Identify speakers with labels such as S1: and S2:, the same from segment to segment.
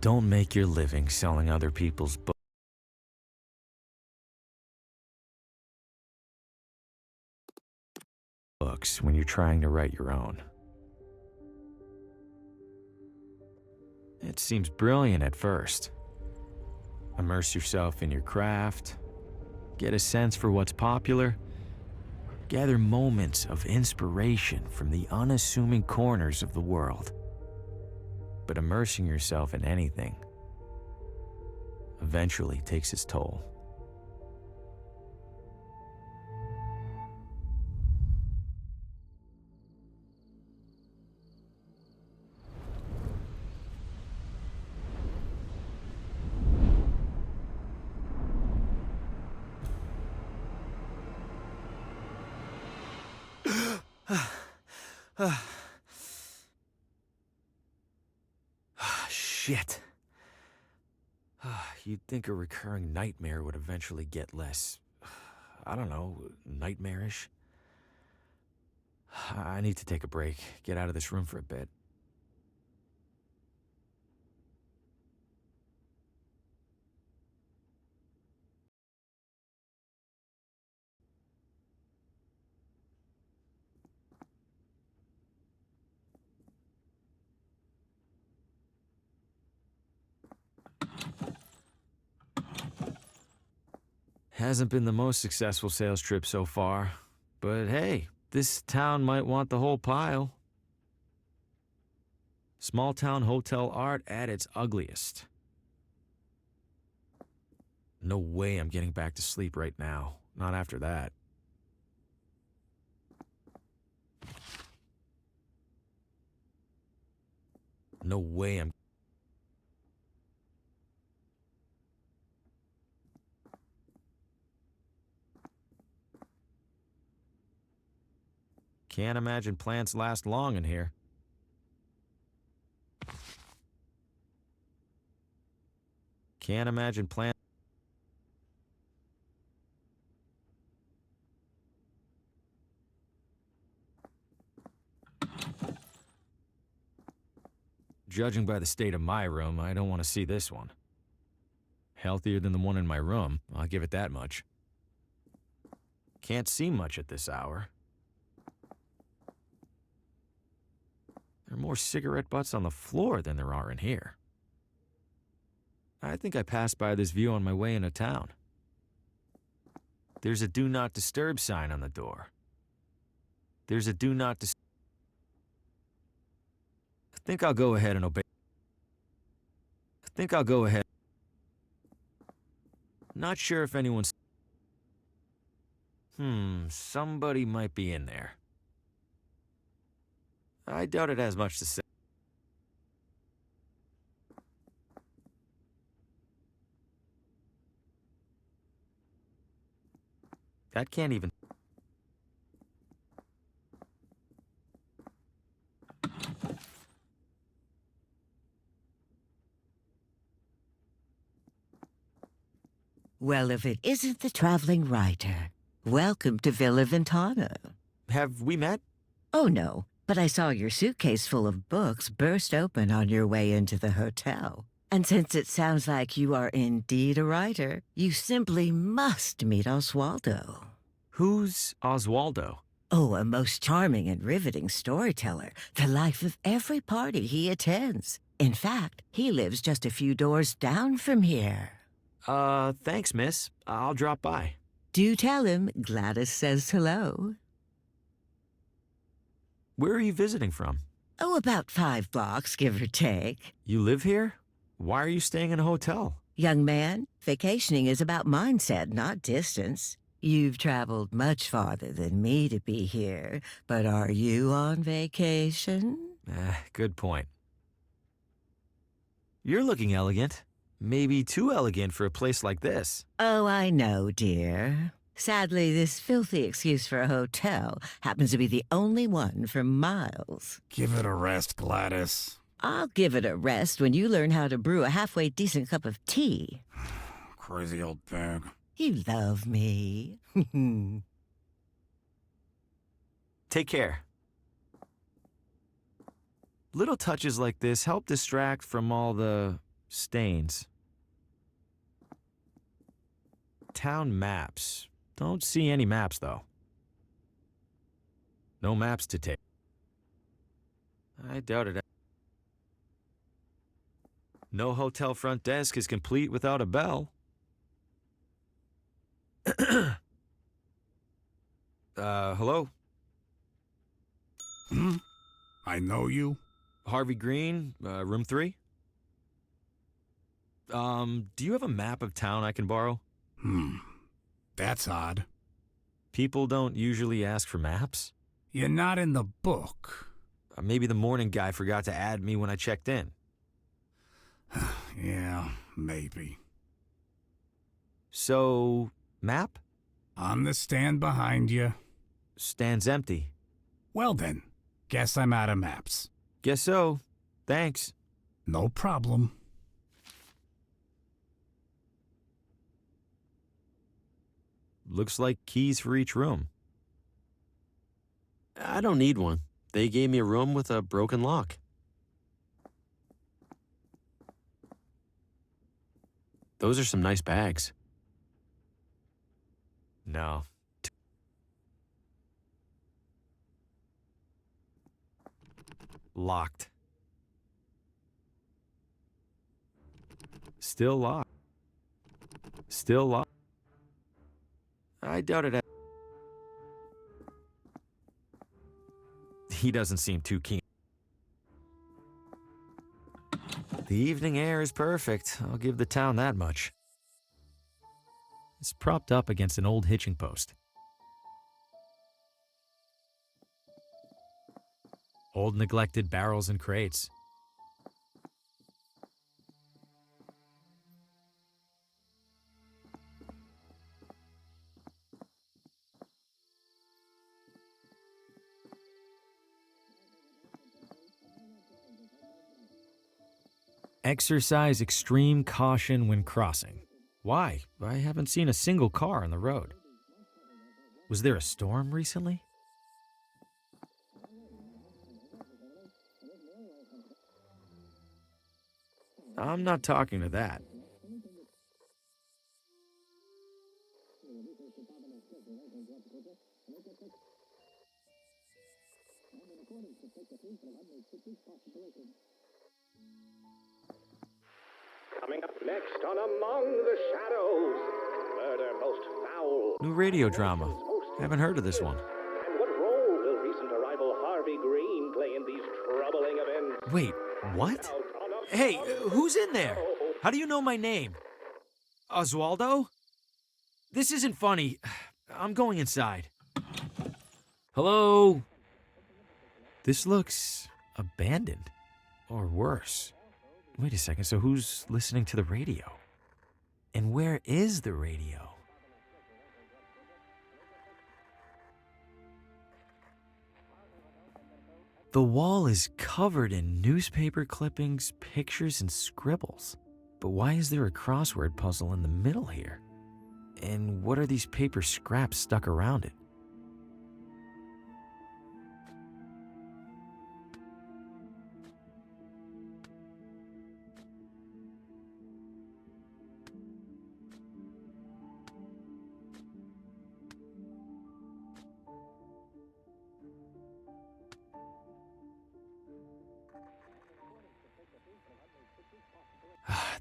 S1: Don't make your living selling other people's books when you're trying to write your own. It seems brilliant at first. Immerse yourself in your craft, get a sense for what's popular, gather moments of inspiration from the unassuming corners of the world. But immersing yourself in anything eventually takes its toll. Shit. You'd think a recurring nightmare would eventually get less, I don't know, nightmarish. I need to take a break, get out of this room for a bit. Hasn't been the most successful sales trip so far, but hey, this town might want the whole pile. Small town hotel art at its ugliest. No way I'm getting back to sleep right now, not after that. No way I'm... Can't imagine plants last long in here. Can't imagine plants... Judging by the state of my room, I don't want to see this one. Healthier than the one in my room, I'll give it that much. Can't see much at this hour. There are more cigarette butts on the floor than there are in here. I think I passed by this view on my way into town. There's a do not disturb sign on the door. There's a do not disturb. I think I'll go ahead and obey. Not sure if anyone's... somebody might be in there. I doubt it has much to say. That can't even...
S2: Well, if it isn't the traveling writer, welcome to Villa Ventana.
S1: Have we met?
S2: Oh, no, but I saw your suitcase full of books burst open on your way into the hotel. And since it sounds like you are indeed a writer, you simply must meet Oswaldo.
S1: Who's Oswaldo?
S2: Oh, a most charming and riveting storyteller, the life of every party he attends. In fact, he lives just a few doors down from here.
S1: Thanks, miss. I'll drop by.
S2: Do tell him Gladys says hello.
S1: Where are you visiting from?
S2: Oh, about 5 blocks, give or take.
S1: You live here? Why are you staying in a hotel?
S2: Young man, vacationing is about mindset, not distance. You've traveled much farther than me to be here, but are you on vacation?
S1: Good point. You're looking elegant. Maybe too elegant for a place like this.
S2: Oh, I know, dear. Sadly, this filthy excuse for a hotel happens to be the only one for miles.
S3: Give it a rest, Gladys.
S2: I'll give it a rest when you learn how to brew a halfway decent cup of tea.
S3: Crazy old pig.
S2: You love me.
S1: Take care. Little touches like this help distract from all the Stains. Town maps. Don't see any maps, though. No maps to take. I doubt it. No hotel front desk is complete without a bell. Hello?
S3: I know you.
S1: Harvey Green, room 3? Do you have a map of town I can borrow?
S3: That's odd.
S1: People don't usually ask for maps.
S3: You're not in the book.
S1: Maybe the morning guy forgot to add me when I checked in.
S3: Yeah, maybe.
S1: So, map?
S3: On the stand behind you.
S1: Stand's empty.
S3: Well then, guess I'm out of maps.
S1: Guess so. Thanks.
S3: No problem.
S1: Looks like keys for each room.
S4: I don't need one. They gave me a room with a broken lock. Those are some nice bags.
S1: No. Locked. Still locked. Still locked. I doubt it. He doesn't seem too keen. The evening air is perfect. I'll give the town that much. It's propped up against an old hitching post. Old neglected barrels and crates. Exercise extreme caution when crossing. Why? I haven't seen a single car on the road. Was there a storm recently? I'm not talking to that.
S5: Coming up next on Among the Shadows, murder most foul.
S1: New radio drama. Haven't heard of this one.
S5: And what role will recent arrival Harvey Green play in these troubling events?
S1: Wait, what? Hey, who's in there? How do you know my name? Oswaldo? This isn't funny. I'm going inside. Hello? This looks abandoned. Or worse. Wait a second, so who's listening to the radio? And where is the radio? The wall is covered in newspaper clippings, pictures, and scribbles. But why is there a crossword puzzle in the middle here? And what are these paper scraps stuck around it?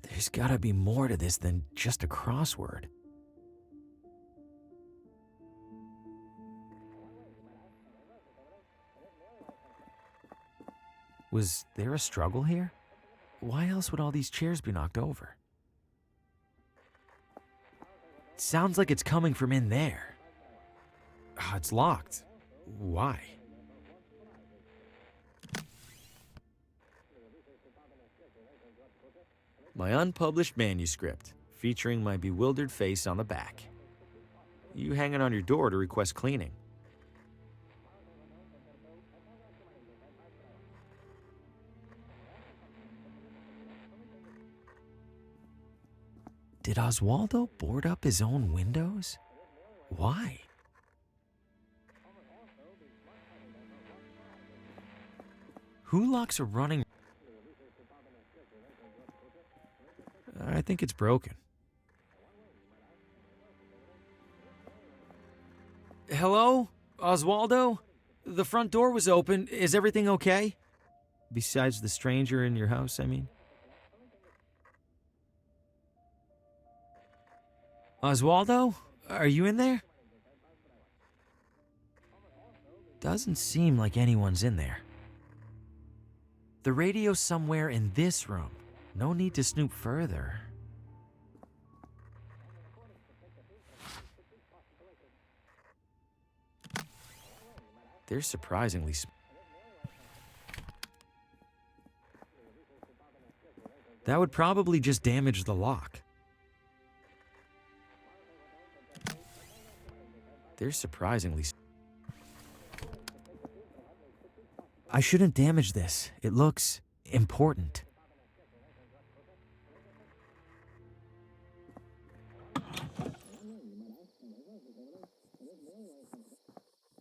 S1: There's gotta be more to this than just a crossword. Was there a struggle here? Why else would all these chairs be knocked over? It sounds like it's coming from in there. It's locked. Why? My unpublished manuscript, featuring my bewildered face on the back. You hang it on your door to request cleaning. Did Oswaldo board up his own windows? Why? Who locks a running... I think it's broken. Hello? Oswaldo? The front door was open. Is everything okay? Besides the stranger in your house, I mean. Oswaldo? Are you in there? Doesn't seem like anyone's in there. The radio's somewhere in this room. No need to snoop further. They're surprisingly That would probably just damage the lock. They're surprisingly I shouldn't damage this. It looks important.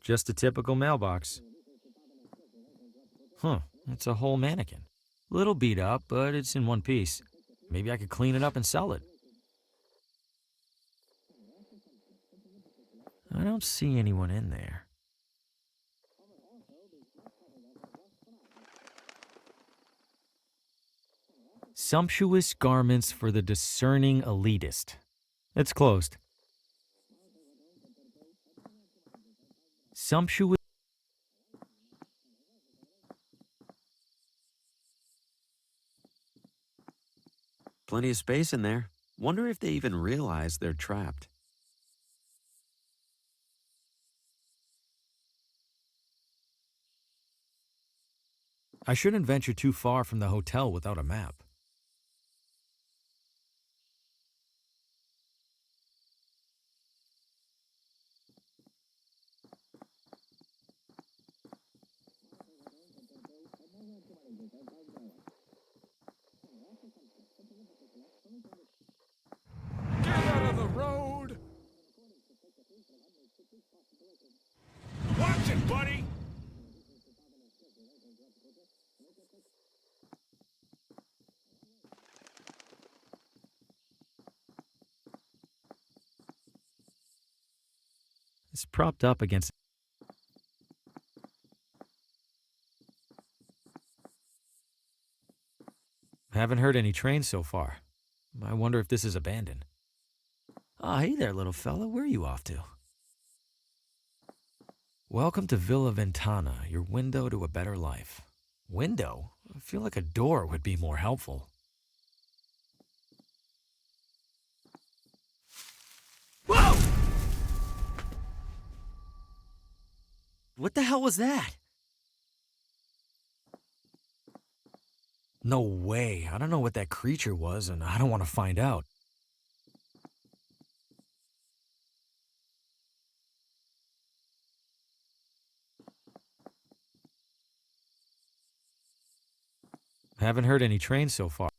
S1: Just a typical mailbox. Huh, it's a whole mannequin. Little beat up, but it's in one piece. Maybe I could clean it up and sell it. I don't see anyone in there. Sumptuous garments for the discerning elitist. It's closed. Sumptuous.
S4: Plenty of space in there. Wonder if they even realize they're trapped.
S1: I shouldn't venture too far from the hotel without a map.
S3: Get out of the road! Watch it, buddy!
S1: It's propped up against. Haven't heard any trains so far. I wonder if this is abandoned. Ah, hey there, little fella. Where are you off to? Welcome to Villa Ventana, your window to a better life. Window? I feel like a door would be more helpful. Whoa! What the hell was that? No way. I don't know what that creature was, and I don't want to find out. Haven't heard any trains so far.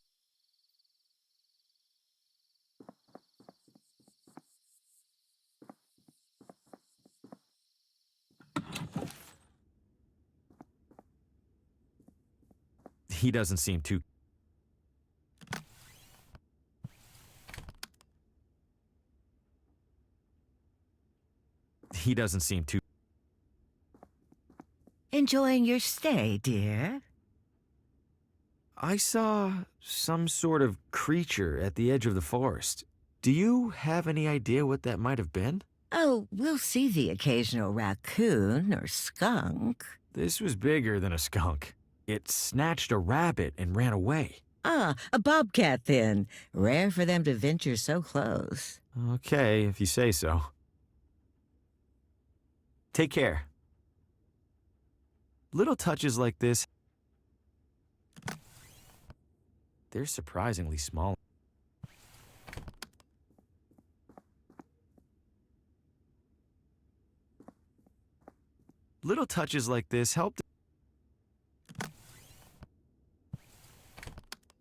S1: He doesn't seem too... He doesn't seem too...
S2: Enjoying your stay, dear?
S1: I saw some sort of creature at the edge of the forest. Do you have any idea what that might have been?
S2: Oh, we'll see the occasional raccoon or skunk.
S1: This was bigger than a skunk. It snatched a rabbit and ran away.
S2: Ah, a bobcat then. Rare for them to venture so close.
S1: Okay, if you say so. Take care. Little touches like this... They're surprisingly small. Little touches like this help...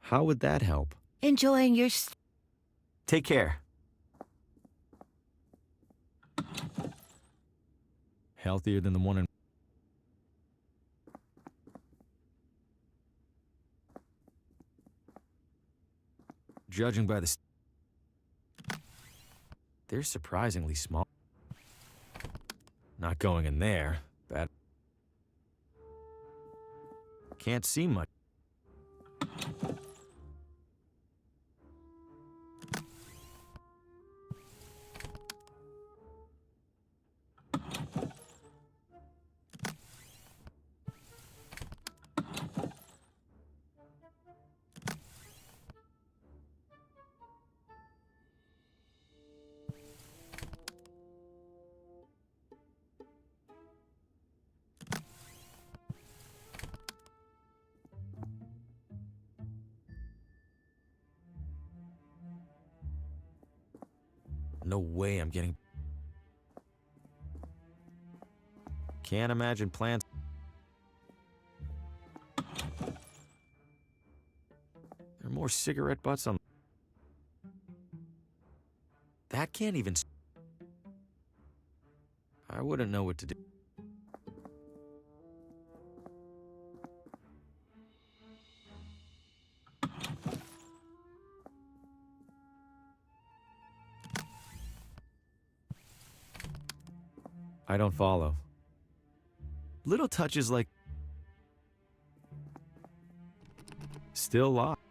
S1: How would that help?
S2: Enjoying your
S1: Take care. Healthier than the one in... Judging by the... They're surprisingly small. Not going in there. Bad. Can't see much. No way I'm getting... Can't imagine plants... There are more cigarette butts on... That can't even... I wouldn't know what to do. I don't follow. Little touches like... Still locked.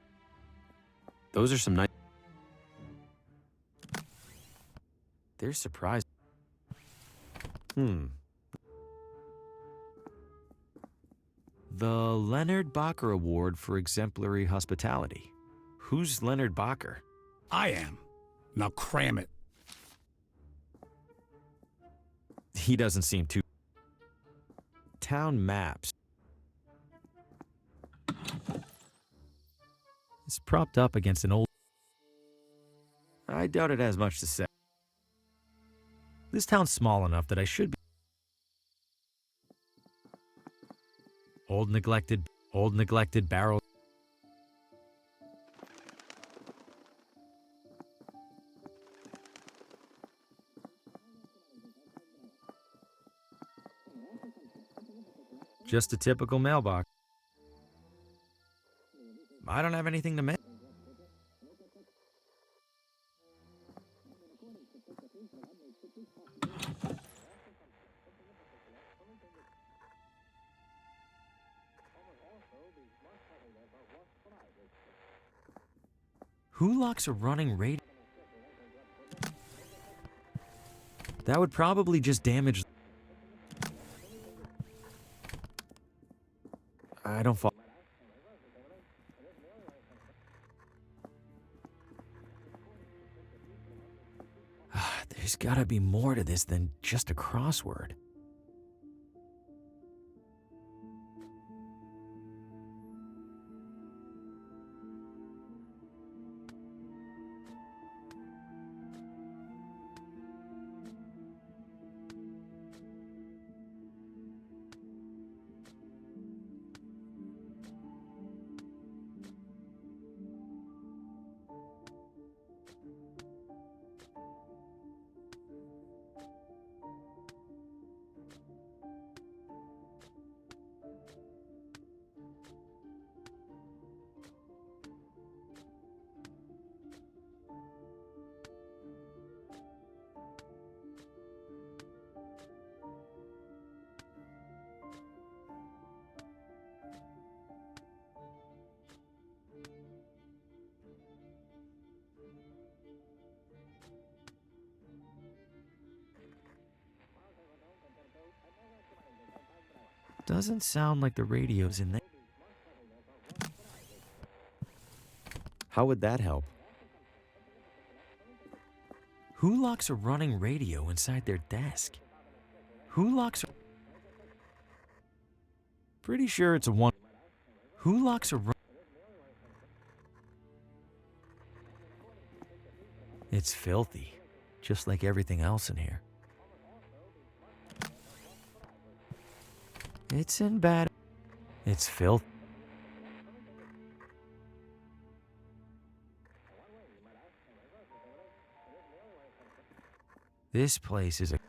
S4: Those are some nice...
S1: They're surprised. The Leonard Bacher Award for Exemplary Hospitality. Who's Leonard Bacher?
S3: I am. Now cram it.
S1: He doesn't seem too... Town maps. It's propped up against an old... I doubt it has much to say. This town's small enough that I should be... Old neglected barrel... Just a typical mailbox. I don't have anything to mail. Who locks a running radio? That would probably just damage... I don't follow. There's gotta be more to this than just a crossword. Doesn't sound like the radio's in there. How would that help? Who locks a running radio inside their desk? Who locks a... Pretty sure it's a one... Who locks a... It's filthy, just like everything else in here. It's in bad... It's filth. This place is a...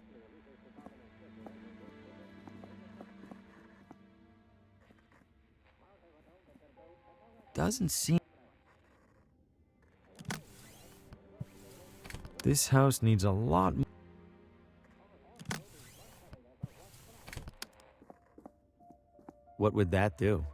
S1: Doesn't seem... This house needs a lot more. What would that do?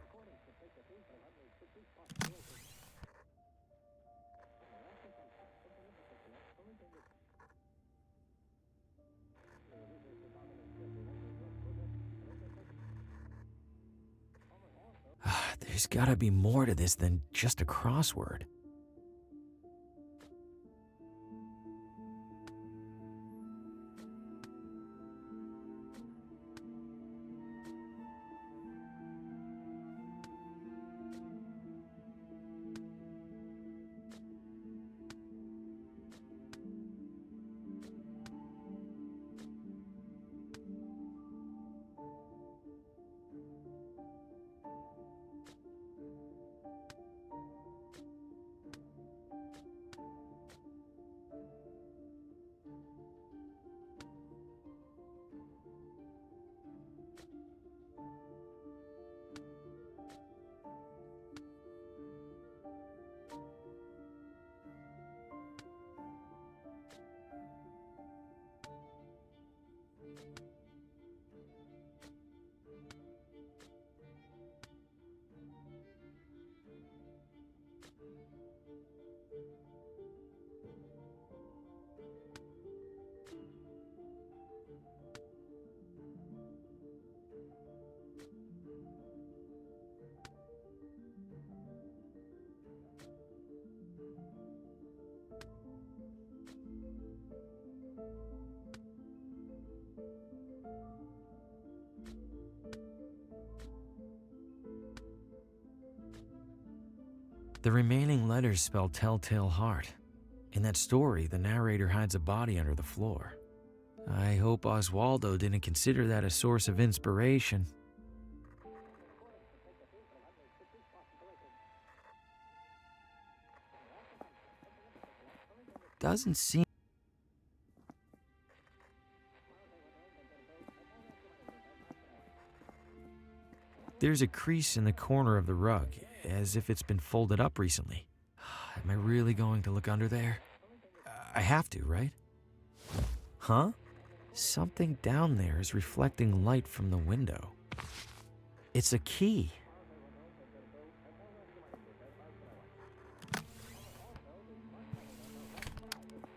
S1: There's gotta be more to this than just a crossword. The remaining letters spell telltale heart. In that story, the narrator hides a body under the floor. I hope Oswaldo didn't consider that a source of inspiration. Doesn't seem... There's a crease in the corner of the rug, as if it's been folded up recently. Am I really going to look under there? I have to, right? Huh? Something down there is reflecting light from the window. It's a key.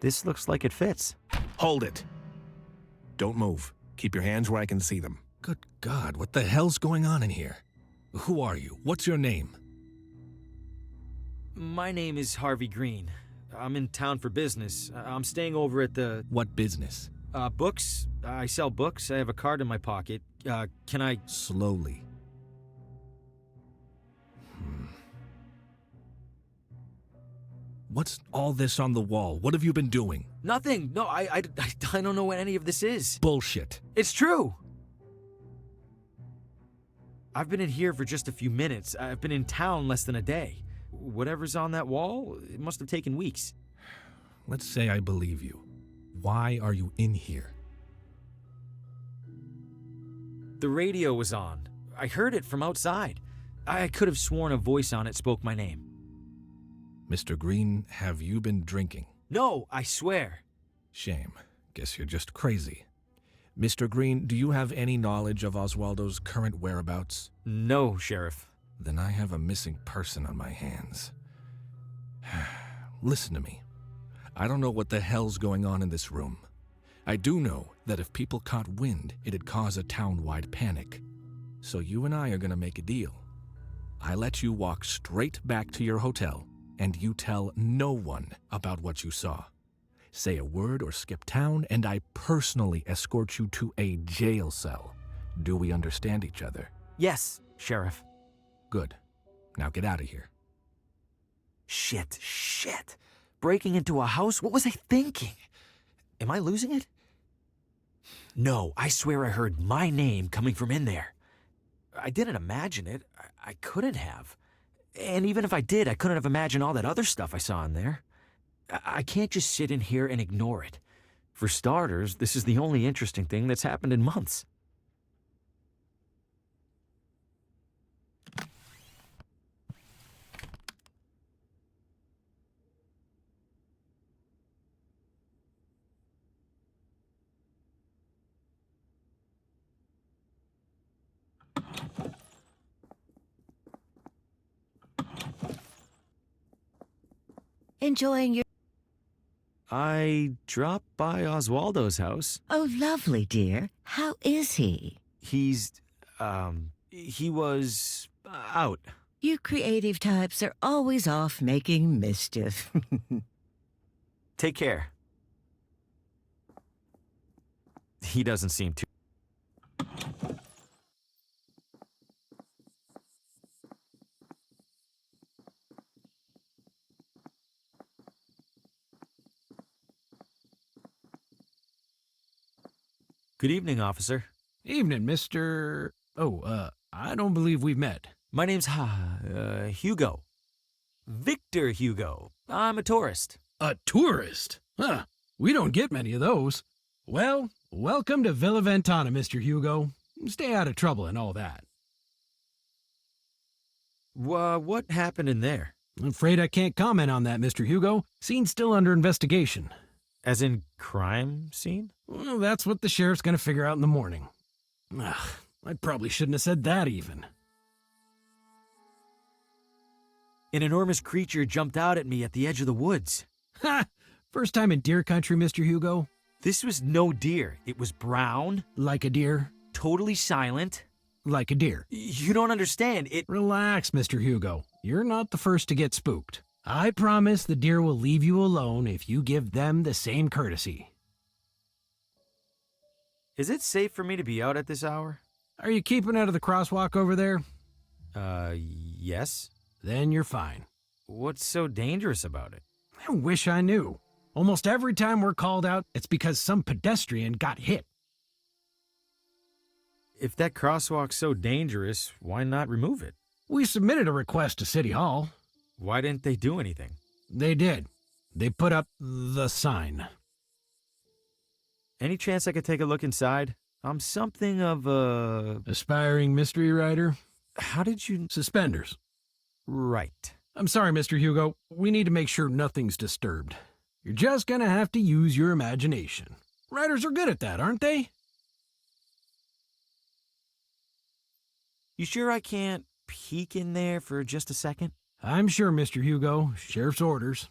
S1: This looks like it fits.
S6: Hold it. Don't move. Keep your hands where I can see them. Good God, what the hell's going on in here? Who are you? What's your name?
S1: My name is Harvey Green. I'm in town for business. I'm staying over at the...
S6: What business?
S1: Books. I sell books. I have a card in my pocket. Can I...
S6: Slowly. What's all this on the wall? What have you been doing?
S1: Nothing. No, I don't know what any of this is.
S6: Bullshit.
S1: It's true. I've been in here for just a few minutes. I've been in town less than a day. Whatever's on that wall, it must have taken weeks.
S6: Let's say I believe you. Why are you in here?
S1: The radio was on. I heard it from outside. I could have sworn a voice on it spoke my name.
S6: Mr. Green, have you been drinking?
S1: No, I swear.
S6: Shame. Guess you're just crazy. Mr. Green, do you have any knowledge of Oswaldo's current whereabouts?
S1: No, Sheriff.
S6: Then I have a missing person on my hands. Listen to me. I don't know what the hell's going on in this room. I do know that if people caught wind, it'd cause a town-wide panic. So you and I are gonna make a deal. I let you walk straight back to your hotel, and you tell no one about what you saw. Say a word or skip town, and I personally escort you to a jail cell. Do we understand each other?
S1: Yes, Sheriff.
S6: Good. Now get out of here.
S1: Shit. Breaking into a house? What was I thinking? Am I losing it? No, I swear I heard my name coming from in there. I didn't imagine it. I couldn't have. And even if I did, I couldn't have imagined all that other stuff I saw in there. I can't just sit in here and ignore it. For starters, this is the only interesting thing that's happened in months.
S2: Enjoying your...
S1: I dropped by Oswaldo's house.
S2: Oh, lovely, dear. How is he?
S1: He was out.
S2: You creative types are always off making mischief.
S1: Take care. He doesn't seem too... Good evening, officer.
S7: Evening, Mr. I don't believe we've met.
S1: My name's Hugo. Victor Hugo. I'm a tourist.
S7: A tourist? Huh. We don't get many of those. Well, welcome to Villa Ventana, Mr. Hugo. Stay out of trouble and all that.
S1: What happened in there?
S7: I'm afraid I can't comment on that, Mr. Hugo. Scene's still under investigation.
S1: As in crime scene?
S7: Well, that's what the sheriff's gonna figure out in the morning. Ugh, I probably shouldn't have said that even.
S1: An enormous creature jumped out at me at the edge of the woods.
S7: Ha! First time in deer country, Mr. Hugo?
S1: This was no deer. It was brown,
S7: Like a deer?
S1: totally silent.
S7: Like a deer.
S1: You don't understand.
S7: Relax, Mr. Hugo. You're not the first to get spooked. I promise the deer will leave you alone if you give them the same courtesy.
S1: Is it safe for me to be out at this hour?
S7: Are you keeping out of the crosswalk over there?
S1: Yes.
S7: Then you're fine.
S1: What's so dangerous about it?
S7: I wish I knew. Almost every time we're called out, it's because some pedestrian got hit.
S1: If that crosswalk's so dangerous, why not remove it?
S7: We submitted a request to City Hall.
S1: Why didn't they do anything?
S7: They did. They put up the sign.
S1: Any chance I could take a look inside? I'm something of a...
S7: Aspiring mystery writer?
S1: How did you...
S7: Suspenders.
S1: Right.
S7: I'm sorry, Mr. Hugo. We need to make sure nothing's disturbed. You're just gonna have to use your imagination. Writers are good at that, aren't they?
S1: You sure I can't peek in there for just a second?
S7: I'm sure, Mr. Hugo. Sheriff's orders.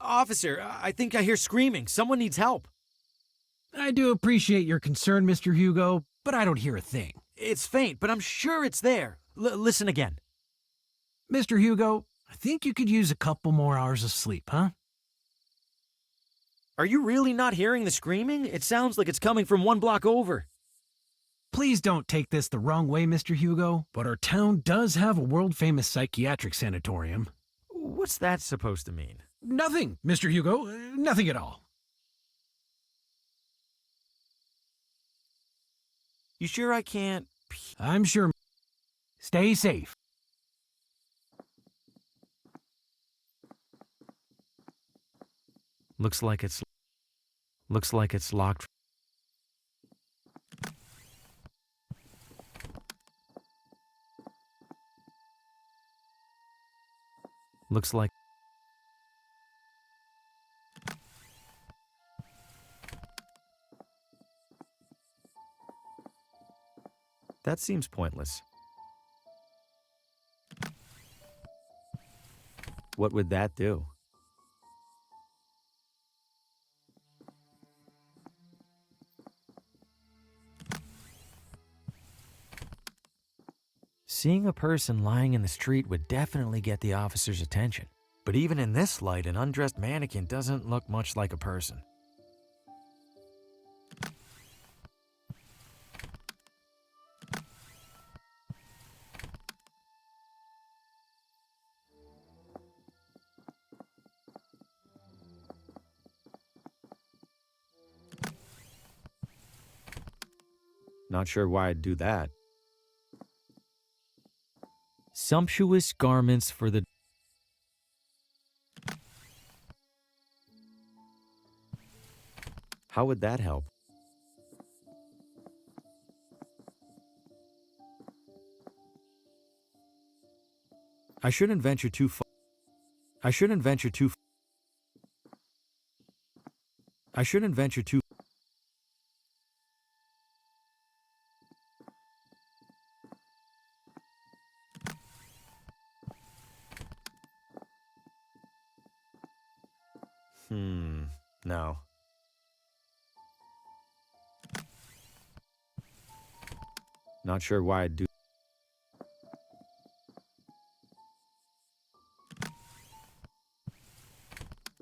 S1: Officer, I think I hear screaming. Someone needs help.
S7: I do appreciate your concern, Mr. Hugo, but I don't hear a thing.
S1: It's faint, but I'm sure it's there. Listen again.
S7: Mr. Hugo, I think you could use a couple more hours of sleep, huh?
S1: Are you really not hearing the screaming? It sounds like it's coming from one block over.
S7: Please don't take this the wrong way, Mr. Hugo, but our town does have a world-famous psychiatric sanatorium.
S1: What's that supposed to mean?
S7: Nothing, Mr. Hugo. Nothing at all.
S1: You sure I can't...
S7: I'm sure. Stay safe.
S1: Looks like it's locked. Looks like... That seems pointless. What would that do? Seeing a person lying in the street would definitely get the officer's attention. But even in this light, an undressed mannequin doesn't look much like a person. Not sure why I'd do that. Sumptuous garments for the... How would that help? I shouldn't venture too far. I shouldn't venture too... I shouldn't venture too... No. Not sure why I'd do.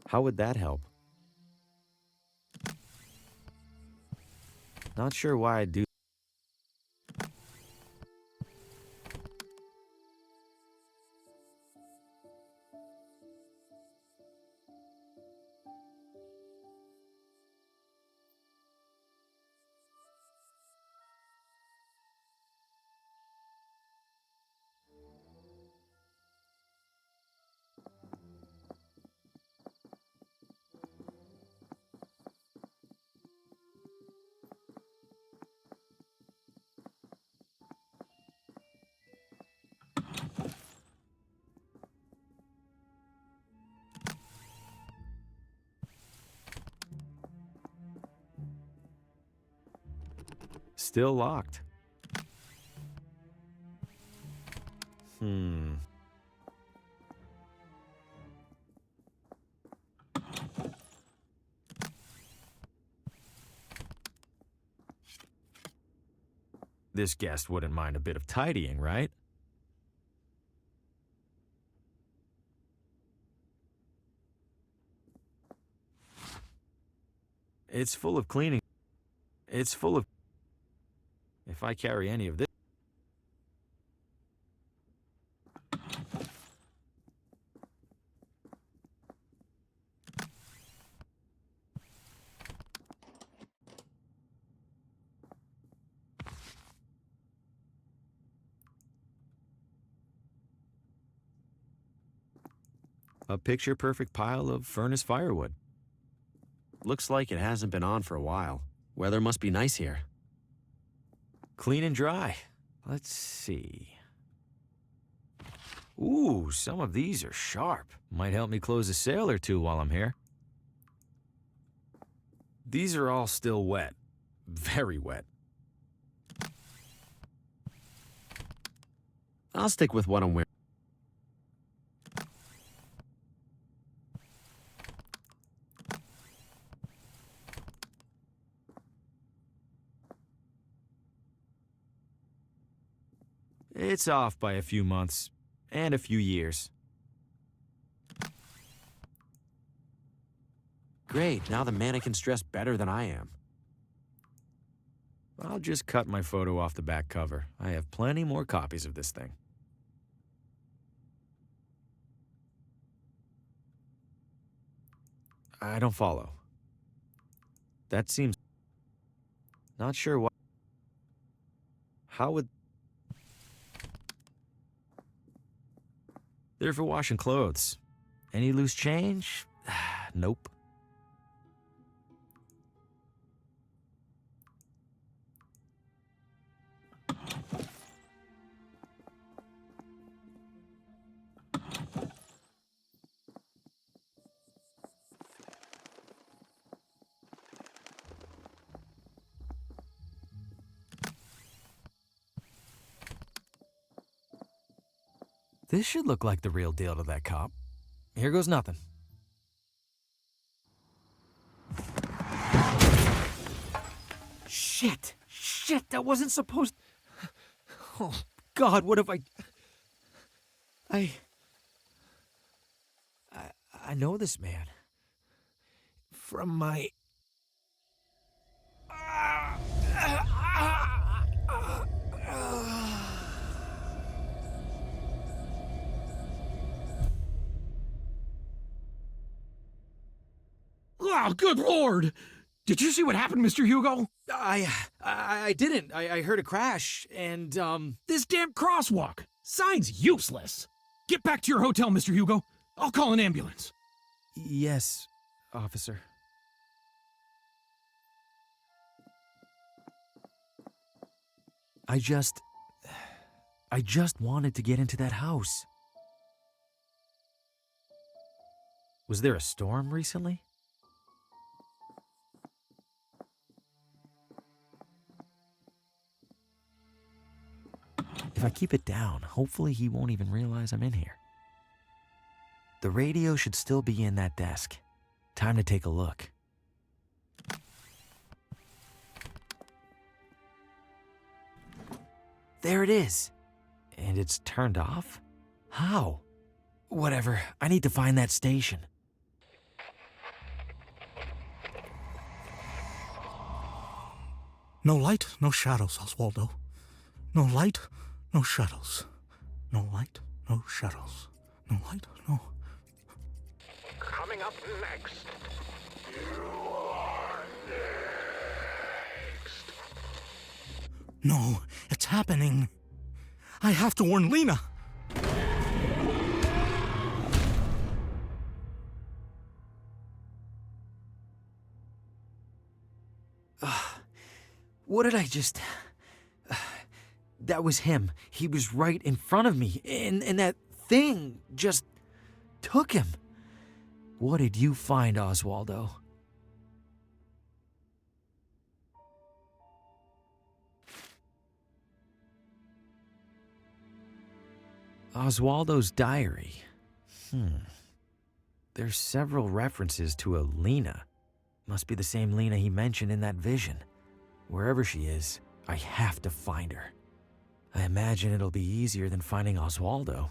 S1: How would that help? Not sure why I'd do. Still locked. This guest wouldn't mind a bit of tidying, right? It's full of cleaning. It's full of... If I carry any of this... A picture-perfect pile of furnace firewood.
S4: Looks like it hasn't been on for a while. Weather must be nice here.
S1: Clean and dry. Let's see. Ooh, some of these are sharp. Might help me close a sale or two while I'm here. These are all still wet. Very wet.
S4: I'll stick with what I'm wearing.
S1: It's off by a few months and a few years.
S4: Great, now the mannequin's dressed better than I am.
S1: I'll just cut my photo off the back cover. I have plenty more copies of this thing. I don't follow. That seems... Not sure what... How would... They're for washing clothes. Any loose change? Nope. This should look like the real deal to that cop. Here goes nothing. Shit! Shit, that wasn't supposed... Oh, God, what have I know this man. From my...
S7: Oh, good Lord! Did you see what happened, Mr. Hugo?
S1: I didn't. I heard a crash, and,
S7: This damn crosswalk! Sign's useless! Get back to your hotel, Mr. Hugo. I'll call an ambulance.
S1: Yes, officer. I just wanted to get into that house. Was there a storm recently? If I keep it down, hopefully he won't even realize I'm in here. The radio should still be in that desk. Time to take a look. There it is. And it's turned off? How? Whatever, I need to find that station.
S3: No light, no shadows, Oswaldo. No light, no shadows. No light, no shadows. No light, no...
S5: Coming up next.
S3: No, it's happening. I have to warn Lena.
S1: What did I just... That was him. He was right in front of me, and that thing just took him. What did you find, Oswaldo? Oswaldo's diary. There's several references to a Lena. Must be the same Lena he mentioned in that vision. Wherever she is, I have to find her. I imagine it'll be easier than finding Oswaldo.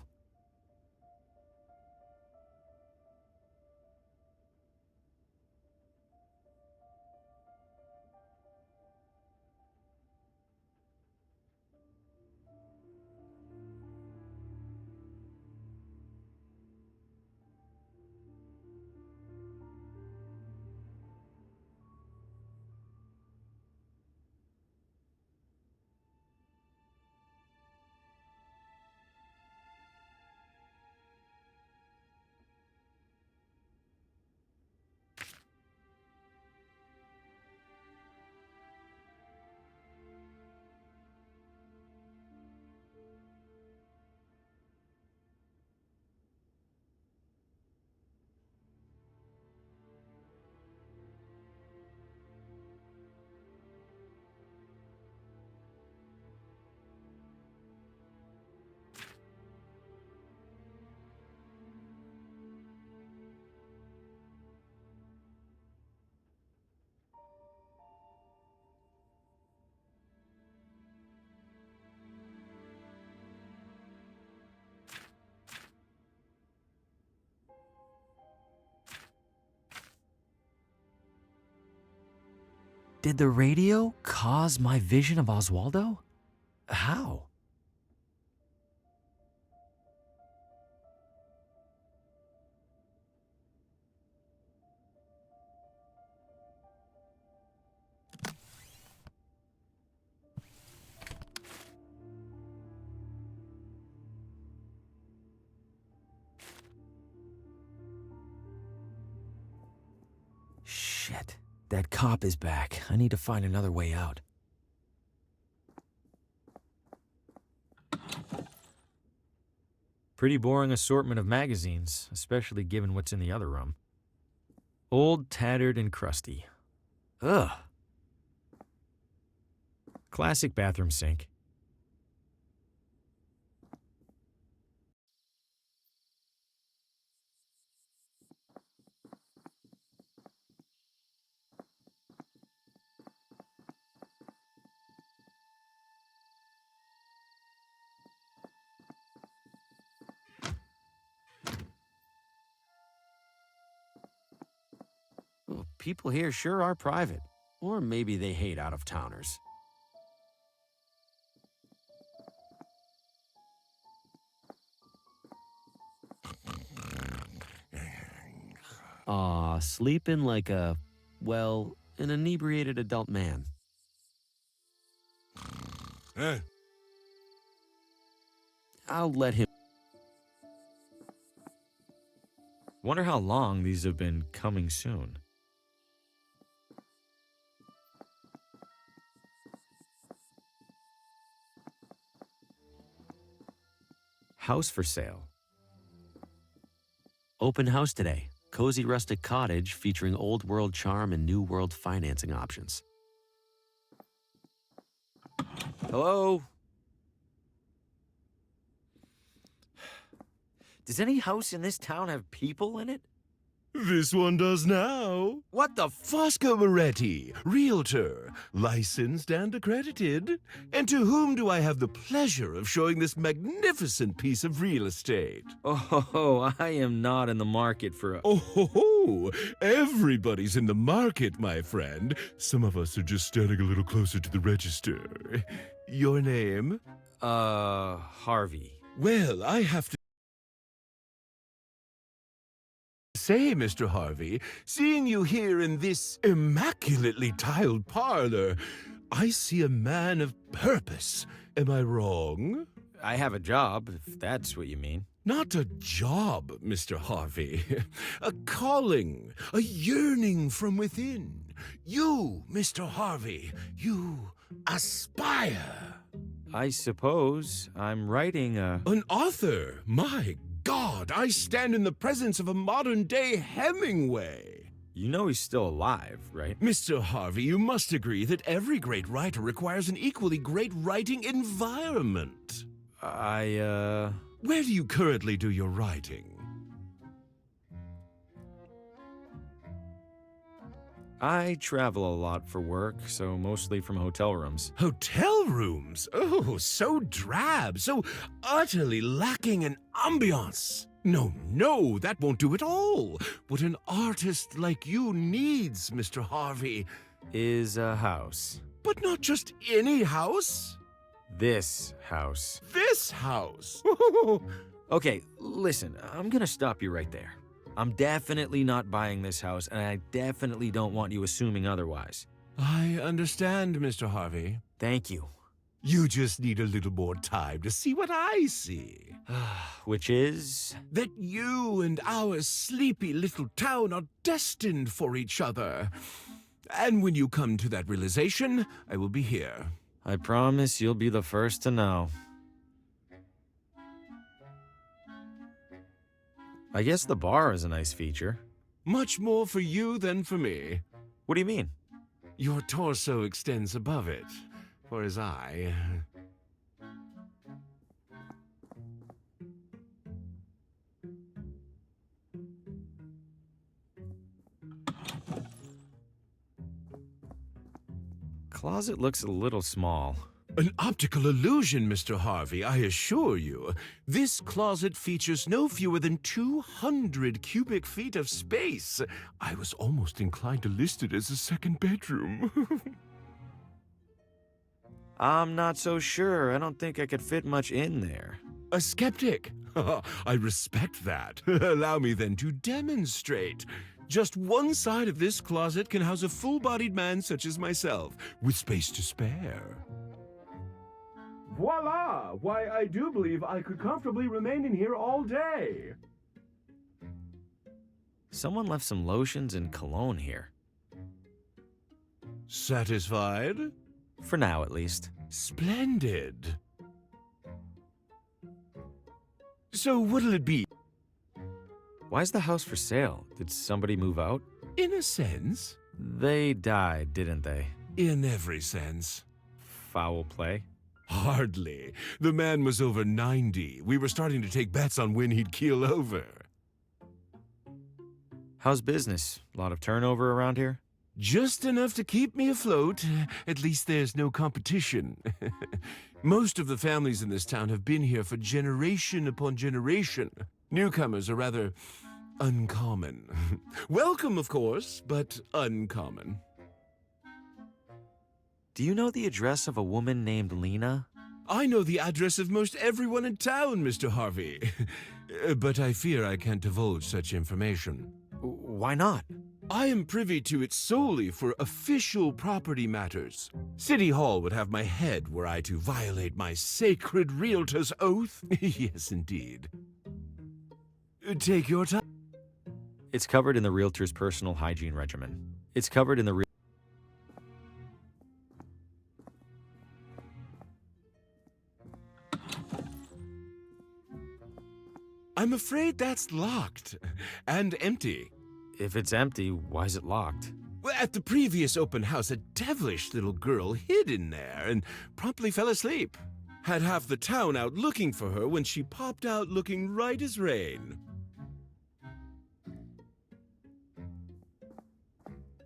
S1: Did the radio cause my vision of Oswaldo? How? Shit. That cop is back. I need to find another way out. Pretty boring assortment of magazines, especially given what's in the other room. Old, tattered, and crusty. Ugh. Classic bathroom sink.
S4: Well, people here sure are private. Or maybe they hate out-of-towners. Aw, sleeping like a, well, an inebriated adult man. I'll let him.
S1: Wonder how long these have been coming soon. House for sale.
S4: Open house today. Cozy rustic cottage featuring old world charm and new world financing options.
S1: Hello? Does any house in this town have people in it?
S8: This one does now.
S9: What the
S8: Fosco Moretti, realtor, licensed and accredited. And to whom do I have the pleasure of showing this magnificent piece of real estate?
S1: Oh, I am not in the market for a...
S8: Oh, ho, ho. Everybody's in the market, my friend. Some of us are just standing a little closer to the register. Your name?
S1: Harvey.
S8: Well, I have to say, Mr. Harvey, seeing you here in this immaculately tiled parlor, I see a man of purpose. Am I wrong?
S1: I have a job, if that's what you mean.
S8: Not a job, Mr. Harvey. A calling, a yearning from within. You, Mr. Harvey, you aspire.
S1: I suppose I'm writing a...
S8: An author? My God, I stand in the presence of a modern-day Hemingway.
S1: You know he's still alive, right?
S8: Mr. Harvey, you must agree that every great writer requires an equally great writing environment. Where do you currently do your writing?
S1: I travel a lot for work, so mostly from hotel rooms.
S8: Hotel rooms? Oh, so drab, so utterly lacking in ambiance. No, that won't do at all. What an artist like you needs, Mr. Harvey,
S1: Is a house.
S8: but not just any house.
S1: This house.
S8: This house.
S1: Okay, listen, I'm gonna stop you right there. I'm definitely not buying this house, and I definitely don't want you assuming otherwise.
S8: I understand, Mr. Harvey.
S1: Thank you.
S8: You just need a little more time to see what I see.
S1: Which is?
S8: That you and our sleepy little town are destined for each other. And when you come to that realization, I will be here.
S1: I promise you'll be the first to know. I guess the bar is a nice feature.
S8: Much more for you than for me.
S1: What do you mean?
S8: Your torso extends above it, for his eye.
S1: Closet looks a little small.
S8: An optical illusion, Mr. Harvey, I assure you. This closet features no fewer than 200 cubic feet of space. I was almost inclined to list it as a second bedroom.
S1: I'm not so sure. I don't think I could fit much in there.
S8: A skeptic? I respect that. Allow me then to demonstrate. Just one side of this closet can house a full-bodied man such as myself, with space to spare. Voila! Why, I do believe I could comfortably remain in here all day.
S1: Someone left some lotions and cologne here.
S8: Satisfied?
S1: For now, at least.
S8: Splendid. So what'll it be?
S1: Why is the house for sale? Did somebody move out?
S8: In a sense.
S1: They died, didn't they?
S8: In every sense.
S1: Foul play?
S8: Hardly. The man was over 90. We were starting to take bets on when he'd keel over.
S1: How's business? A lot of turnover around here?
S8: Just enough to keep me afloat. At least there's no competition. Most of the families in this town have been here for generation upon generation. Newcomers are rather uncommon. Welcome, of course, but uncommon.
S1: Do you know the address of a woman named Lena?
S8: I know the address of most everyone in town, Mr. Harvey. But I fear I can't divulge such information.
S1: Why not?
S8: I am privy to it solely for official property matters. City Hall would have my head were I to violate my sacred realtor's oath. Yes, indeed. Take your time.
S1: It's covered in the realtor's personal hygiene regimen. It's covered in the
S8: I'm afraid that's locked and empty.
S1: If it's empty, why is it locked?
S8: Well, at the previous open house, a devilish little girl hid in there and promptly fell asleep. Had half the town out looking for her when she popped out looking right as rain.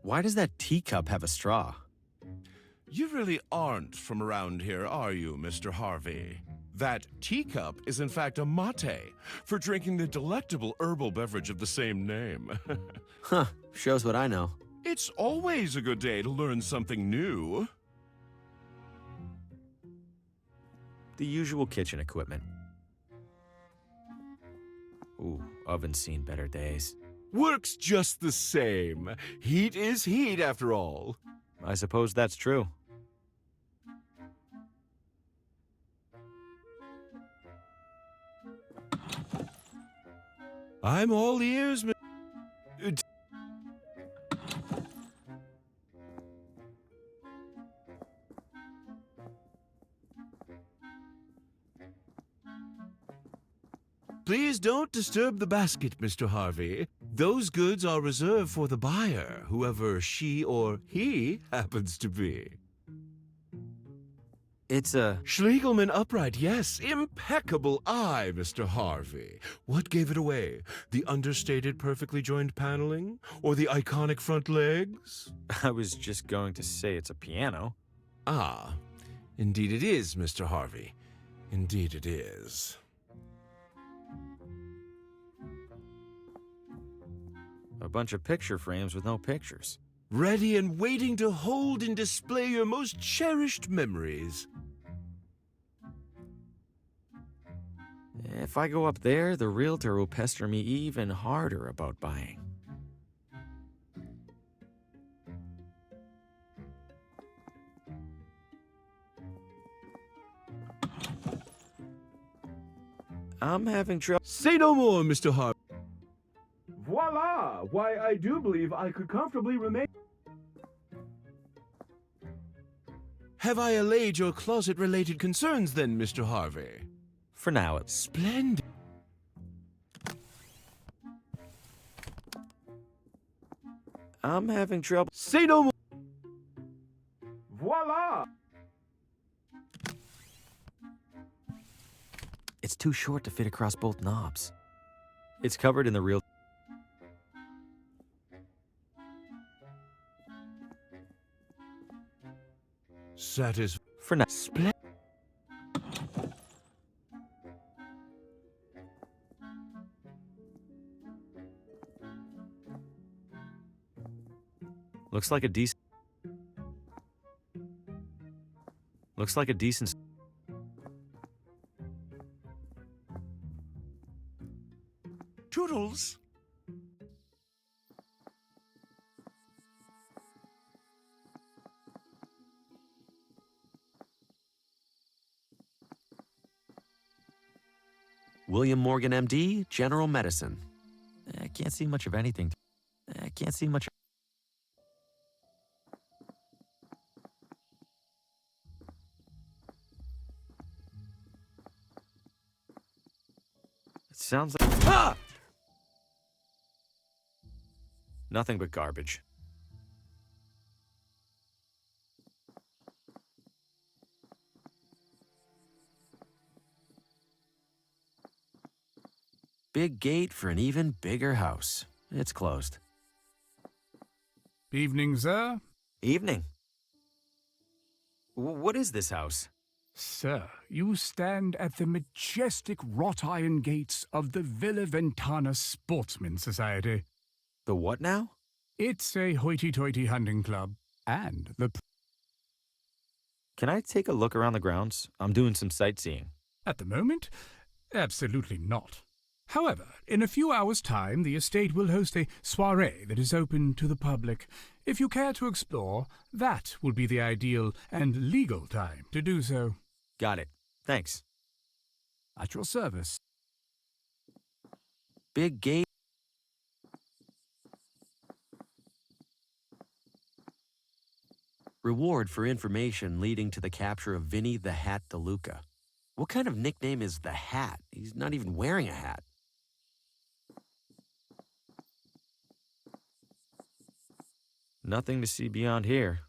S1: Why does that teacup have a straw?
S8: You really aren't from around here, are you, Mr. Harvey? That teacup is in fact a mate for drinking the delectable herbal beverage of the same name.
S4: Huh, shows what I know.
S8: It's always a good day to learn something new.
S1: The usual kitchen equipment. Ooh, oven's seen better days.
S8: Works just the same. Heat is heat, after all.
S1: I suppose that's true.
S8: I'm all ears, Please don't disturb the basket, Mr. Harvey. Those goods are reserved for the buyer, whoever she or he happens to be.
S1: It's a...
S8: Schlegelman upright, yes. Impeccable eye, Mr. Harvey. What gave it away? The understated perfectly joined paneling? Or the iconic front legs?
S1: I was just going to say it's a piano.
S8: Ah, indeed it is, Mr. Harvey. Indeed it is.
S1: A bunch of picture frames with no pictures.
S8: Ready and waiting to hold and display your most cherished memories.
S1: If I go up there, the realtor will pester me even harder about buying. I'm having trouble.
S8: Say no more, Mr. Harvey. Voila! Why, I do believe I could comfortably remain. Have I allayed your closet-related concerns then, Mr. Harvey?
S1: For now, it's...
S8: Splendid.
S1: I'm having trouble.
S8: Say no more. Voila!
S1: It's too short to fit across both knobs. It's covered in the real... For now. Looks like a decent... Looks like a decent...
S8: Toodles.
S4: William Morgan, MD, General Medicine.
S1: I can't see much of anything. I can't see much... It sounds like... Ah! Nothing but garbage. Big gate for an even bigger house. It's closed.
S9: Evening, sir.
S1: Evening. What is this house?
S9: Sir, you stand at the majestic wrought iron gates of the Villa Ventana Sportsman Society.
S1: The what now?
S9: It's a hoity-toity hunting club, and the...
S1: Can I take a look around the grounds? I'm doing some sightseeing.
S9: At the moment, absolutely not. However, in a few hours' time, the estate will host a soirée that is open to the public. If you care to explore, that will be the ideal and legal time to do so.
S1: Got it. Thanks.
S9: At your service.
S1: Big gate.
S4: Reward for information leading to the capture of Vinny the Hat DeLuca. What kind of nickname is the Hat? He's not even wearing a hat.
S1: Nothing to see beyond here.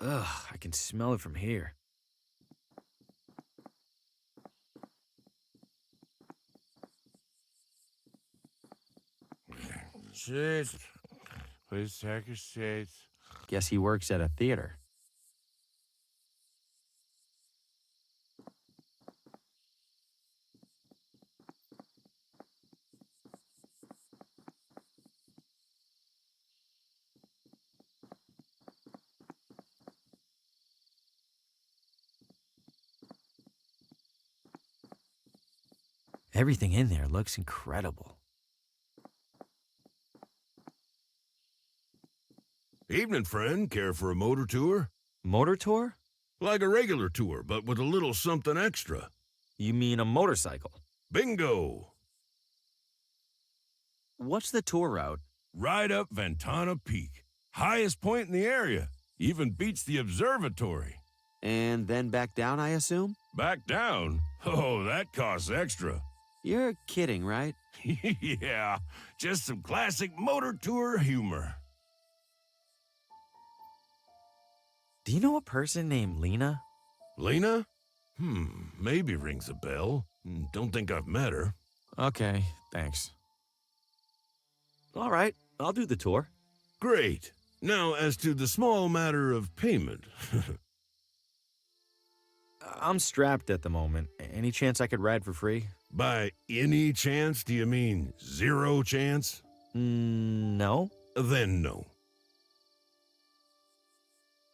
S1: Ugh, I can smell it from here.
S8: Shit. Please take your seats.
S4: Guess he works at a theater.
S1: Everything in there looks incredible.
S10: Evening, friend. Care for a motor tour?
S1: Motor tour?
S10: Like a regular tour, but with a little something extra.
S1: You mean a motorcycle?
S10: Bingo!
S4: What's the tour route?
S10: Right up Ventana Peak. Highest point in the area. Even beats the observatory.
S4: And then back down, I assume?
S10: Back down? Oh, that costs extra.
S4: You're kidding, right?
S10: Yeah, just some classic motor tour humor.
S1: Do you know a person named Lena?
S10: Lena? Maybe rings a bell. Don't think I've met her.
S1: Okay, thanks. All right, I'll do the tour.
S10: Great. Now, as to the small matter of payment.
S1: I'm strapped at the moment. Any chance I could ride for free?
S10: By any chance, do you mean 0 chance?
S1: No.
S10: Then no.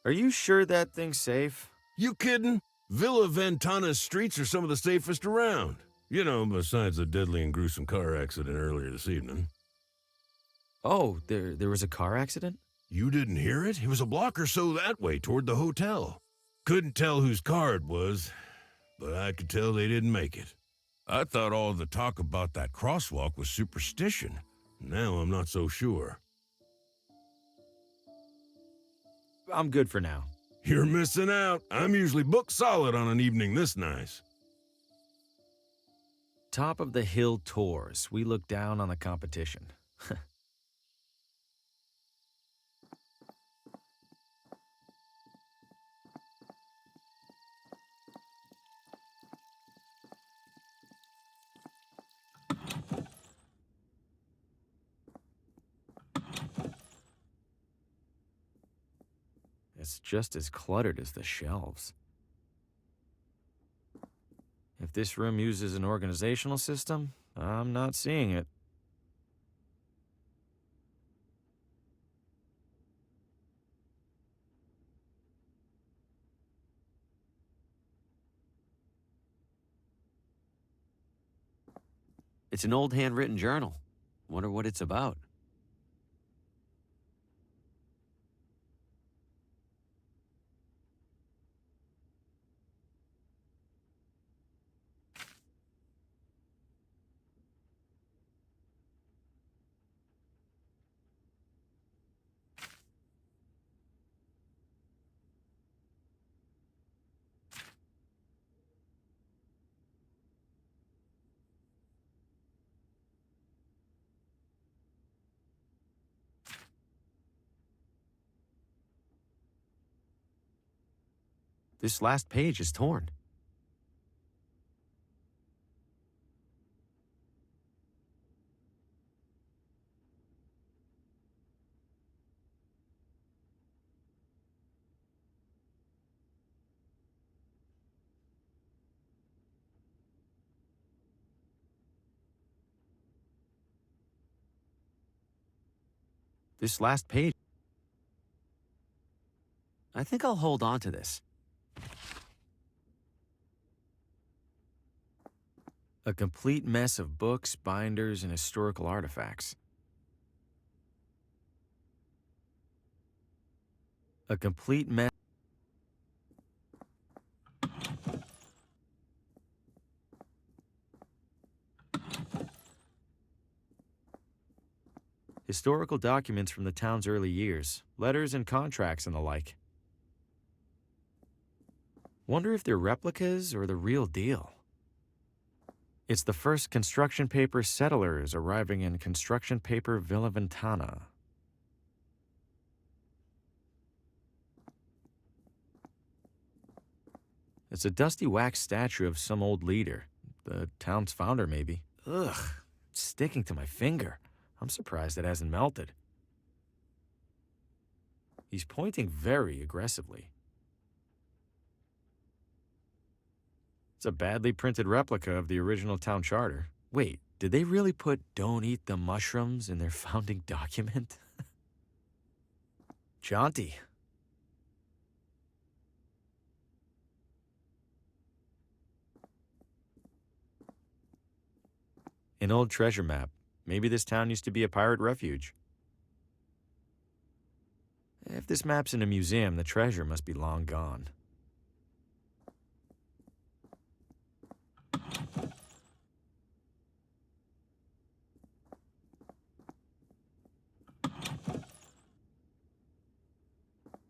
S1: Are you sure that thing's safe?
S10: You kidding? Villa Ventana's streets are some of the safest around. You know, besides the deadly and gruesome car accident earlier this evening.
S1: Oh, there was a car accident?
S10: You didn't hear it? It was a block or so that way toward the hotel. Couldn't tell whose car it was, but I could tell they didn't make it. I thought all the talk about that crosswalk was superstition. Now I'm not so sure.
S1: I'm good for now.
S10: You're missing out. I'm usually booked solid on an evening this nice.
S1: Top of the hill tours. We look down on the competition. It's just as cluttered as the shelves. If this room uses an organizational system, I'm not seeing it.
S4: It's an old handwritten journal. Wonder what it's about. This last page is torn. This last page. I think I'll hold on to this.
S1: A complete mess of books, binders, and historical artifacts. A complete mess. Historical documents from the town's early years, letters and contracts and the like. Wonder if they're replicas or the real deal. It's the first construction paper settlers arriving in construction paper Villa Ventana. It's a dusty wax statue of some old leader. The town's founder, maybe. Ugh, it's sticking to my finger. I'm surprised it hasn't melted. He's pointing very aggressively. It's a badly printed replica of the original town charter. Wait, did they really put "don't eat the mushrooms" in their founding document? Jaunty. An old treasure map. Maybe this town used to be a pirate refuge. If this map's in a museum, the treasure must be long gone.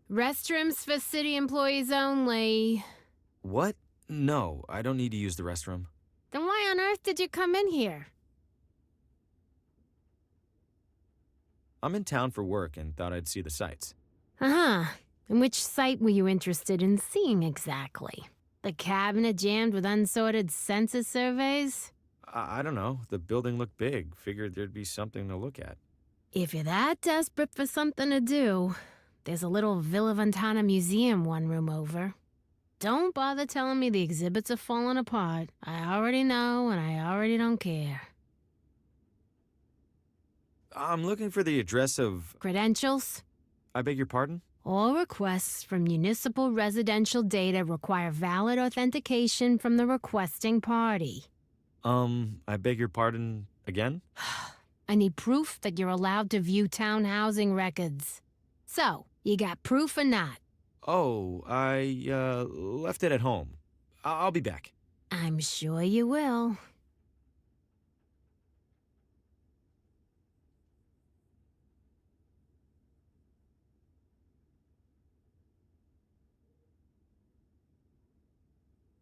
S11: Restrooms for city employees only.
S1: What? No, I don't need to use the restroom.
S11: Then why on earth did you come in here?
S1: I'm in town for work and thought I'd see the sights.
S11: Uh-huh. And which site were you interested in seeing exactly? The cabinet jammed with unsorted census surveys?
S1: I don't know. The building looked big. Figured there'd be something to look at.
S11: If you're that desperate for something to do, there's a little Villa Ventana museum one room over. Don't bother telling me the exhibits are falling apart. I already know, and I already don't care.
S1: I'm looking for the address of...
S11: Credentials?
S1: I beg your pardon?
S11: All requests from municipal residential data require valid authentication from the requesting party.
S1: I beg your pardon again?
S11: I need proof that you're allowed to view town housing records. So, you got proof or not?
S1: Oh, I, left it at home. I'll be back.
S11: I'm sure you will.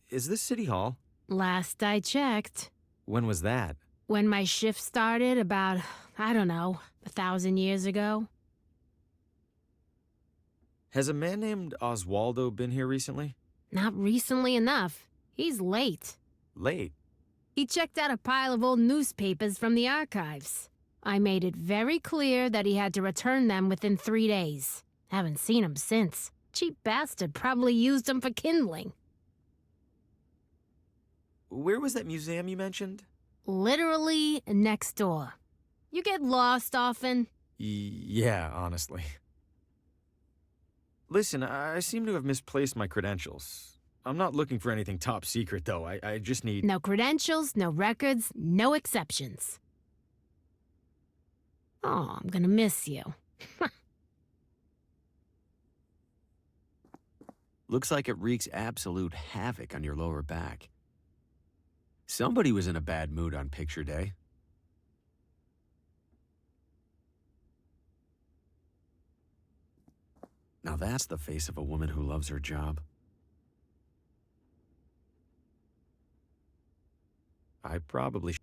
S1: Is this City Hall?
S11: Last I checked.
S1: When was that?
S11: When my shift started about, I don't know, 1,000 years ago.
S1: Has a man named Oswaldo been here recently?
S11: Not recently enough. He's late.
S1: Late?
S11: He checked out a pile of old newspapers from the archives. I made it very clear that he had to return them within 3 days. Haven't seen him since. Cheap bastard probably used them for kindling.
S1: Where was that museum you mentioned?
S11: Literally next door. You get lost often?
S1: Yeah, honestly. Listen, I seem to have misplaced my credentials. I'm not looking for anything top secret, though. I just need...
S11: No credentials, no records, no exceptions. Oh, I'm gonna miss you.
S4: Looks like it wreaks absolute havoc on your lower back. Somebody was in a bad mood on picture day. Now that's the face of a woman who loves her job. I probably should.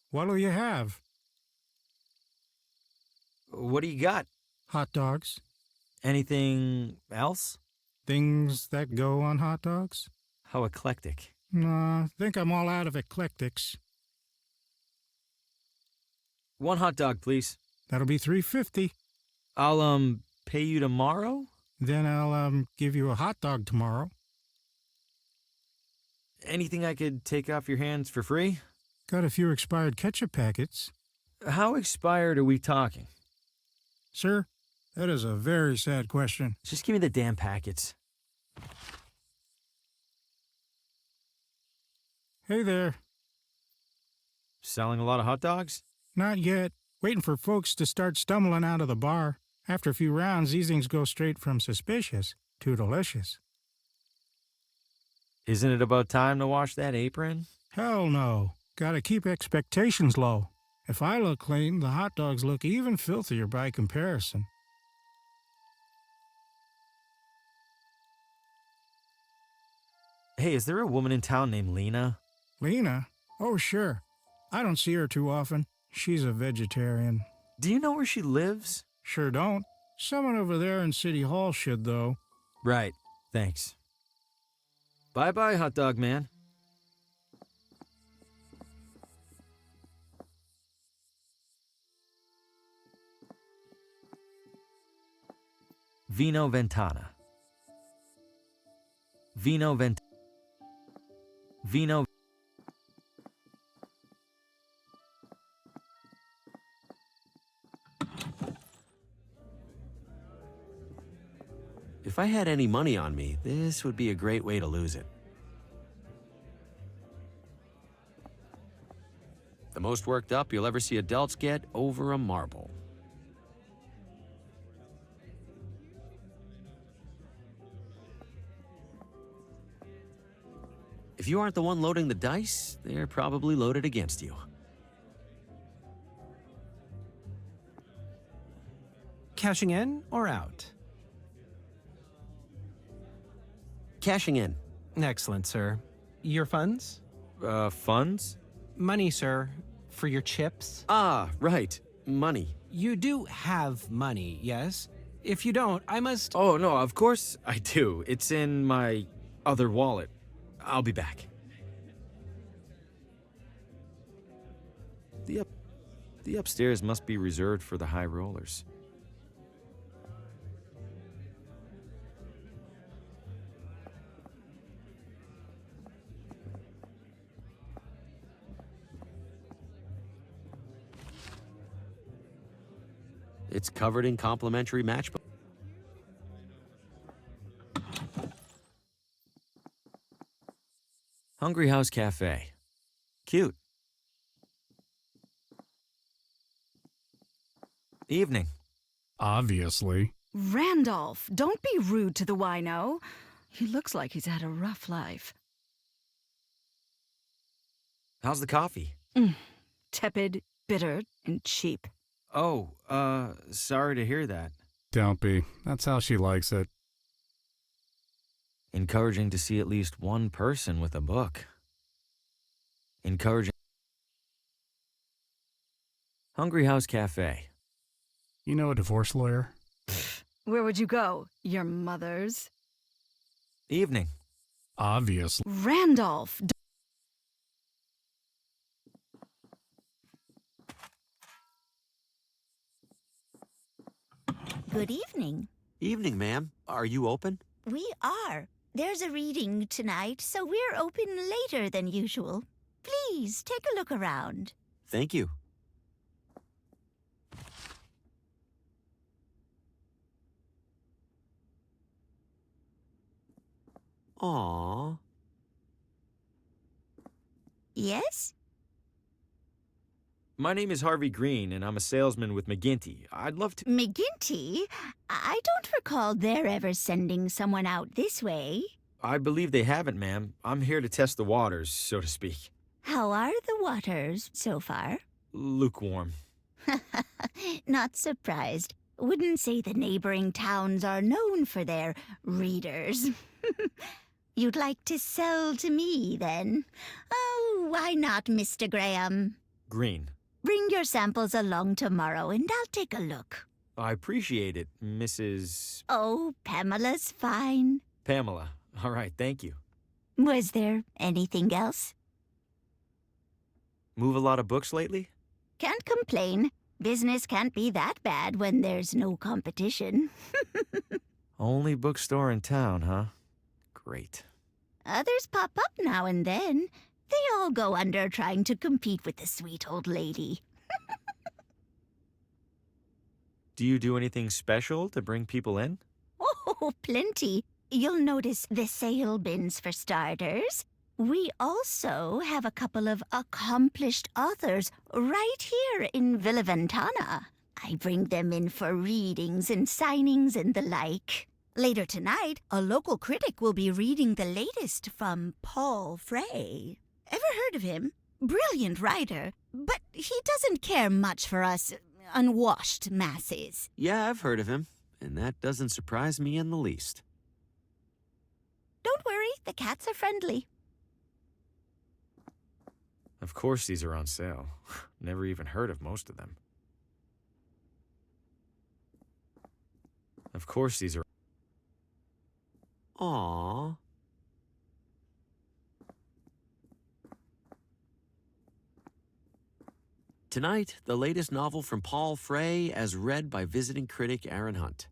S3: What'll you have?
S1: What do you got?
S3: Hot dogs?
S1: Anything else?
S3: Things that go on hot dogs?
S1: How eclectic.
S3: Nah, think I'm all out of eclectics.
S1: 1 hot dog, please.
S3: That'll be $3.50.
S1: I'll, pay you tomorrow?
S3: Then I'll, give you a hot dog tomorrow.
S1: Anything I could take off your hands for free?
S3: Got a few expired ketchup packets.
S1: How expired are we talking?
S3: Sir, that is a very sad question.
S1: Just give me the damn packets.
S3: Hey there.
S1: Selling a lot of hot dogs?
S3: Not yet. Waiting for folks to start stumbling out of the bar. After a few rounds, these things go straight from suspicious to delicious.
S1: Isn't it about time to wash that apron?
S3: Hell no. Gotta keep expectations low. If I look clean, the hot dogs look even filthier by comparison.
S1: Hey, is there a woman in town named Lena?
S3: Lena? Oh, sure. I don't see her too often. She's a vegetarian.
S1: Do you know where she lives?
S3: Sure don't. Someone over there in City Hall should, though.
S1: Right. Thanks. Bye-bye, hot dog man. Vino Ventana. Vino.
S4: If I had any money on me, this would be a great way to lose it. The most worked up you'll ever see adults get over a marble. If you aren't the one loading the dice, they're probably loaded against you.
S12: Cashing in or out?
S4: Cashing in.
S12: Excellent, sir. Your funds?
S1: Funds?
S12: Money, sir. For your chips?
S4: Ah, right. Money.
S12: You do have money, yes? If you don't, I must...
S1: Oh, no, of course I do. It's in my other wallet. I'll be back. The upstairs must be reserved for the high rollers.
S4: It's covered in complimentary matchbook.
S1: Hungry House Cafe. Cute. Evening.
S9: Obviously.
S13: Randolph, don't be rude to the wino. He looks like he's had a rough life.
S1: How's the coffee?
S13: Tepid, bitter, and cheap.
S1: Oh, sorry to hear that.
S9: Don't be. That's how she likes it.
S1: Encouraging to see at least one person with a book. Encouraging. Hungry House Cafe.
S9: You know a divorce lawyer?
S13: Where would you go? Your mother's?
S1: Evening.
S9: Obviously.
S13: Randolph.
S14: Good evening.
S4: Evening, ma'am. Are you open?
S14: We are. There's a reading tonight, so we're open later than usual. Please, take a look around.
S4: Thank you. Aww.
S14: Yes?
S1: My name is Harvey Green, and I'm a salesman with McGinty. I'd love to...
S14: McGinty? I don't recall their ever sending someone out this way.
S1: I believe they haven't, ma'am. I'm here to test the waters, so to speak.
S14: How are the waters so far?
S1: Lukewarm.
S14: Not surprised. Wouldn't say the neighboring towns are known for their readers. You'd like to sell to me, then? Oh, why not, Mr. Graham?
S1: Green.
S14: Bring your samples along tomorrow, and I'll take a look.
S1: I appreciate it, Mrs.
S14: Oh, Pamela's fine.
S1: Pamela. All right, thank you.
S14: Was there anything else?
S1: Move a lot of books lately?
S14: Can't complain. Business can't be that bad when there's no competition.
S1: Only bookstore in town, huh? Great.
S14: Others pop up now and then. They all go under trying to compete with the sweet old lady.
S1: Do you do anything special to bring people in?
S14: Oh, plenty. You'll notice the sale bins for starters. We also have a couple of accomplished authors right here in Villa Ventana. I bring them in for readings and signings and the like. Later tonight, a local critic will be reading the latest from Paul Frey. Ever heard of him? Brilliant writer, but he doesn't care much for us unwashed masses.
S4: Yeah, I've heard of him, and that doesn't surprise me in the least.
S14: Don't worry, the cats are friendly.
S1: Of course these are on sale. Never even heard of most of them. Of course these are...
S4: Aww. Tonight, the latest novel from Paul Frey as read by visiting critic Aaron Hunt.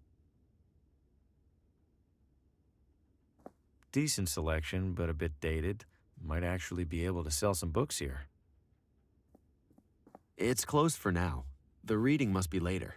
S1: Decent selection, but a bit dated. Might actually be able to sell some books here.
S4: It's closed for now. The reading must be later.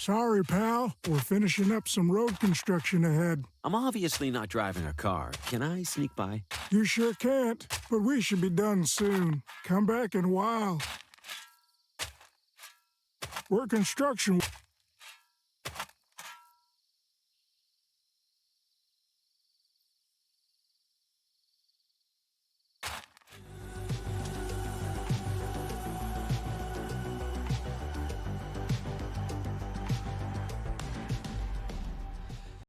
S15: Sorry, pal. We're finishing up some road construction ahead.
S4: I'm obviously not driving a car. Can I sneak by?
S15: You sure can't, but we should be done soon. Come back in a while. We're construction...